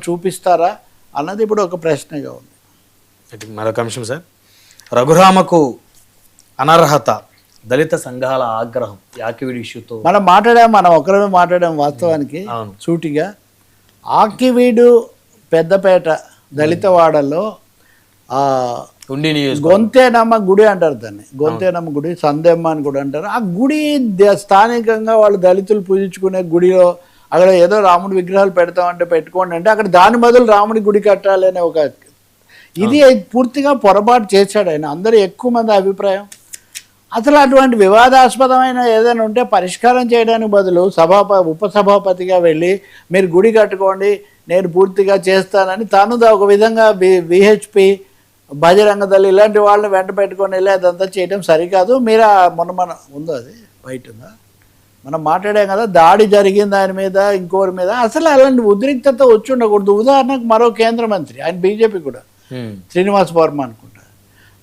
చూపిస్తారా అన్నది ఇప్పుడు ఒక ప్రశ్నగా ఉంది. మరొక అంశం సార్, రఘురామకు అనర్హత, దళిత సంఘాల ఆగ్రహం, యాకివీడు ఇష్యూతో మనం ఒకరమే మాట్లాడాం వాస్తవానికి సూటిగా. ఆకివీడు పెద్దపేట దళితవాడలో గొంతేనమ్మ గుడి అంటారు దాన్ని, గొంతేనమ్మ గుడి, సందేమ్మ అని కూడా అంటారు. ఆ గుడి స్థానికంగా వాళ్ళు దళితులు పూజించుకునే గుడిలో అక్కడ ఏదో రాముడి విగ్రహాలు పెడతామంటే పెట్టుకోండి అంటే అక్కడ దాని బదులు రాముడి గుడి కట్టాలి అనే ఒక ఇది పూర్తిగా పొరపాటు చేశాడు ఆయన. అందరూ ఎక్కువ మంది అభిప్రాయం. అసలు అటువంటి వివాదాస్పదమైన ఏదైనా ఉంటే పరిష్కారం చేయడానికి బదులు ఉపసభాపతిగా వెళ్ళి మీరు గుడి కట్టుకోండి నేను పూర్తిగా చేస్తానని తాను ఒక విధంగా విహెచ్పి, బజరంగ దళ ఇలాంటి వాళ్ళని వెంట పెట్టుకొని వెళ్ళి అదంతా చేయడం సరికాదు. మీరు మన ఉందో అది బయట ఉందా మనం మాట్లాడాం కదా, దాడి జరిగింది ఆయన మీద ఇంకోరి మీద. అసలు అలాంటి ఉద్రిక్తత వచ్చి ఉండకూడదు. ఉదాహరణకు మరో కేంద్ర మంత్రి, ఆయన బీజేపీ కూడా, శ్రీనివాస్ వర్మ అనుకుంటా,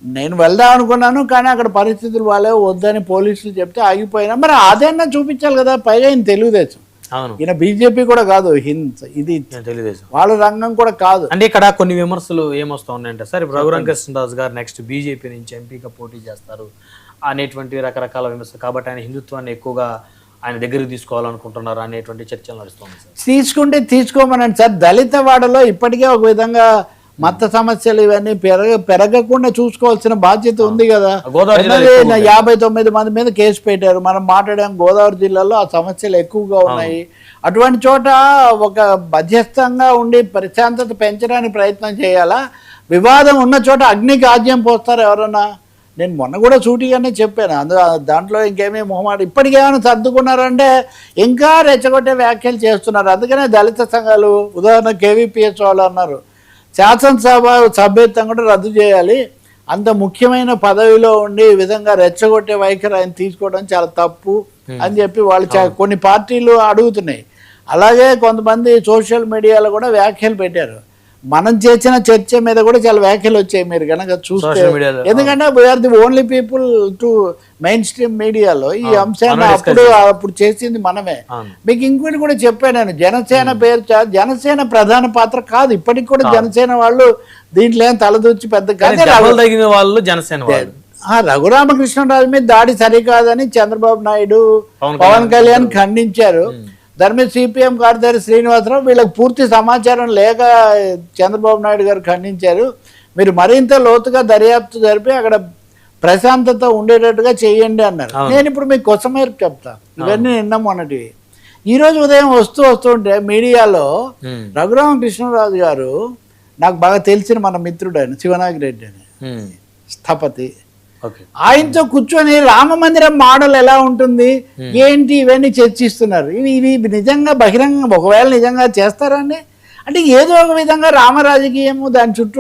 నేను వెళ్దాం అనుకున్నాను కానీ అక్కడ పరిస్థితులు వాళ్ళే వద్దని పోలీసులు చెప్తే ఆగిపోయినా. మరి అదైనా చూపించాలి కదా. పైగా ఈయన తెలుగుదేశం, ఈయన బీజేపీ కూడా కాదు, ఇది తెలుగుదేశం వాళ్ళ రంగం కూడా కాదు. అంటే ఇక్కడ కొన్ని విమర్శలు ఏమొస్తా ఉన్నాయంటే సార్, ఇప్పుడు రఘురామకృష్ణరాజు గారు నెక్స్ట్ బీజేపీ నుంచి ఎంపీగా పోటీ చేస్తారు అనేటువంటి రకరకాల విమర్శలు. కాబట్టి ఆయన హిందుత్వాన్ని ఎక్కువగా ఆయన దగ్గరికి తీసుకోవాలనుకుంటున్నారు అనేటువంటి చర్చలు నడుస్తుంది సార్. తీసుకుంటే తీసుకోమనండి సార్. దళిత వాడలో ఇప్పటికే ఒక విధంగా మత సమస్యలు ఇవన్నీ పెరగకుండా చూసుకోవాల్సిన బాధ్యత ఉంది కదా. 59 మంది మీద కేసు పెట్టారు. మనం మాట్లాడాం గోదావరి జిల్లాలో ఆ సమస్యలు ఎక్కువగా ఉన్నాయి. అటువంటి చోట ఒక మధ్యస్థంగా ఉండి ప్రశాంతత పెంచడానికి ప్రయత్నం చేయాలా. వివాదం ఉన్న చోట అగ్నికి ఆజ్యం పోస్తారు ఎవరన్నా. నేను మొన్న కూడా సూటిగానే చెప్పాను, దాంట్లో ఇంకేమీ మొహమాట. ఇప్పటికేమైనా సర్దుకున్నారంటే ఇంకా రెచ్చగొట్టే వ్యాఖ్యలు చేస్తున్నారు. అందుకనే దళిత సంఘాలు, ఉదాహరణ కేవీపీఎస్ వాళ్ళు అన్నారు శాసనసభ సభ్యత్వం కూడా రద్దు చేయాలి, అంత ముఖ్యమైన పదవిలో ఉండి ఈ విధంగా రెచ్చగొట్టే వైఖరి ఆయన తీసుకోవడం చాలా తప్పు అని చెప్పి వాళ్ళు కొన్ని పార్టీలు అడుగుతున్నాయి. అలాగే కొంతమంది సోషల్ మీడియాలో కూడా వ్యాఖ్యలు పెట్టారు. మనం చేసిన చర్చ మీద కూడా చాలా వ్యాఖ్యలు వచ్చాయి మీరు కనుక చూస్తే. ఎందుకంటే we are the only people to mainstream మీడియాలో ఈ అంశాన్ని అప్పుడు చేసింది మనమే. మీకు ఇంకోటి కూడా చెప్పాను నేను, జనసేన పేరు జనసేన ప్రధాన పాత్ర కాదు. ఇప్పటికి కూడా జనసేన వాళ్ళు దీంట్లో ఏం తలదూర్చి పెద్ద వాళ్ళు జనసేన రఘురామకృష్ణరాజు మీద దాడి సరికాదని చంద్రబాబు నాయుడు, పవన్ కళ్యాణ్ ఖండించారు. దాని మీద సిపిఎం కార్యదర్శి శ్రీనివాసరావు వీళ్ళకి పూర్తి సమాచారం లేక చంద్రబాబు నాయుడు గారు ఖండించారు. మీరు మరింత లోతుగా దర్యాప్తు జరిపి అక్కడ ప్రశాంతత ఉండేటట్టుగా చేయండి అన్నారు. నేను ఇప్పుడు మీకు కొసమేర చెప్తా, ఇవన్నీ నిన్న మొన్నటివి. ఈరోజు ఉదయం వస్తుంటే మీడియాలో రఘురామకృష్ణరాజు గారు, నాకు బాగా తెలిసిన మన మిత్రుడు ఆయన శివనాగిరెడ్డి అని స్థపతి, ఆయనతో కూర్చొని రామ మందిరం మోడల్ ఎలా ఉంటుంది ఏంటి ఇవన్నీ చర్చిస్తున్నారు. ఇవి నిజంగా బహిరంగ ఒకవేళ నిజంగా చేస్తారండి అంటే ఏదో ఒక విధంగా రామ రాజకీయము దాని చుట్టూ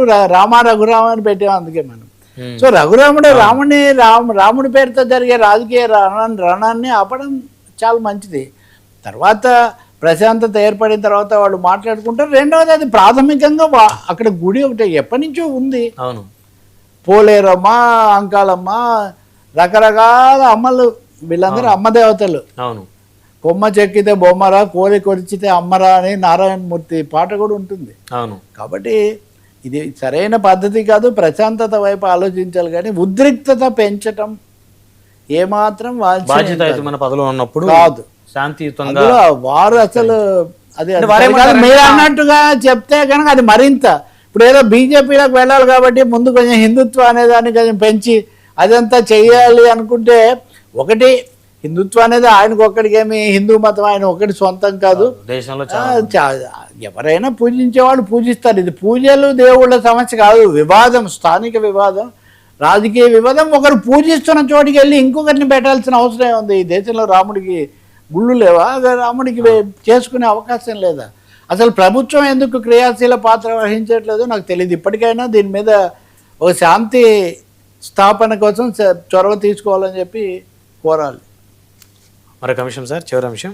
రఘురామ అని పెట్టాము. అందుకే మనం సో రాముడి పేరుతో జరిగే రాజకీయ రణాన్ని ఆపడం చాలా మంచిది. తర్వాత ప్రశాంతత ఏర్పడిన తర్వాత వాళ్ళు మాట్లాడుకుంటారు. రెండవది అది ప్రాథమికంగా అక్కడ గుడి ఒకటి ఎప్పటి నుంచో ఉంది. పోలేరమ్మ, అంకాలమ్మ, రకరకాల అమ్మలు, వీళ్ళందరూ అమ్మ దేవతలు. కొమ్మ చెక్కితే బొమ్మరా, కోరి కొరిచితే అమ్మరా అని నారాయణమూర్తి పాట కూడా ఉంటుంది. కాబట్టి ఇది సరైన పద్ధతి కాదు. ప్రశాంతత వైపు ఆలోచించాలి కానీ ఉద్రిక్తత పెంచటం ఏమాత్రం కాదు. శాంతియుతంగా వారు అసలు అది మీరు అన్నట్టుగా చెప్తే కనుక అది మరింత ఇప్పుడు ఏదో బీజేపీలోకి వెళ్ళాలి కాబట్టి ముందు కొంచెం హిందుత్వం అనేదాన్ని కొంచెం పెంచి అదంతా చెయ్యాలి అనుకుంటే, ఒకటి హిందుత్వం అనేది ఆయనకు ఒక్కడికేమి, హిందూ మతం ఆయన ఒకటి సొంతం కాదు. ఎవరైనా పూజించే వాళ్ళు పూజిస్తారు. ఇది పూజలు దేవుళ్ళ సమస్య కాదు, వివాదం, స్థానిక వివాదం, రాజకీయ వివాదం. ఒకరు పూజిస్తున్న చోటికి వెళ్ళి ఇంకొకరిని పెట్టాల్సిన అవసరం ఉంది. ఈ దేశంలో రాముడికి గుళ్ళు లేవా? రాముడికి చేసుకునే అవకాశం లేదా? అసలు ప్రభుత్వం ఎందుకు క్రియాశీల పాత్ర వహించట్లేదో నాకు తెలియదు. ఇప్పటికైనా దీని మీద ఒక శాంతి స్థాపన కోసం చొరవ తీసుకోవాలని చెప్పి కోరాలి. మరొక అంశం సార్, చివరి అంశం,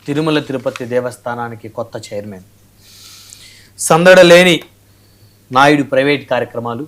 తిరుమల తిరుపతి దేవస్థానానికి కొత్త చైర్మన్, సందడ లేని నాయుడు ప్రైవేట్ కార్యక్రమాలు,